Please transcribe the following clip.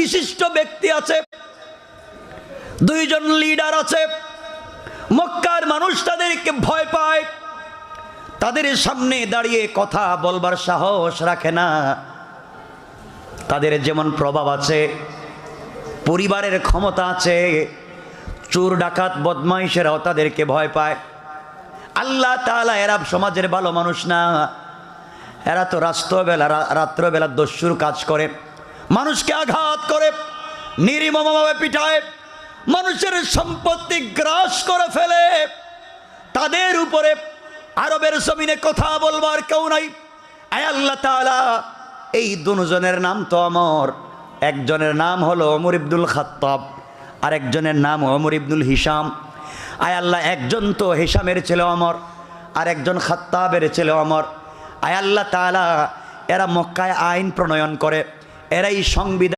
বিশিষ্ট ব্যক্তি আছে, দুইজন লিডার আছে। মক্কার মানুষ তাদেরকে ভয় পায়, তাদের সামনে দাঁড়িয়ে কথা বলবার সাহস রাখে না। তাদের যেমন প্রভাব আছে, পরিবারের ক্ষমতা আছে, চোর ডাকাত বদমাইশেরাও তাদেরকে ভয় পায়। আল্লাহ তাআলা এরা সমাজের ভালো মানুষ না, এরা তো রাত্রবেলা দস্যুর কাজ করে, মানুষকে আঘাত করে, নির্মমভাবে পিটায়, মানুষের সম্পত্তি গ্রাস করে ফেলে। তাদের উপরে আরবের জমিনে কথা বলবার কেউ নাই। আয় আল্লাহ তাআলা, এই দুজনের নাম তো অমর। একজনের নাম হলো ওমর ইবনুল খাত্তাব, আর একজনের নাম ওমর ইবনুল হিশাম। আয় আল্লাহ, একজন তো হিশামের ছেলে অমর, আর একজন খাত্তাবের ছেলে অমর। আয় আল্লাহ তাআলা, এরা মক্কায় আইন প্রণয়ন করে, এরাই সংবিধান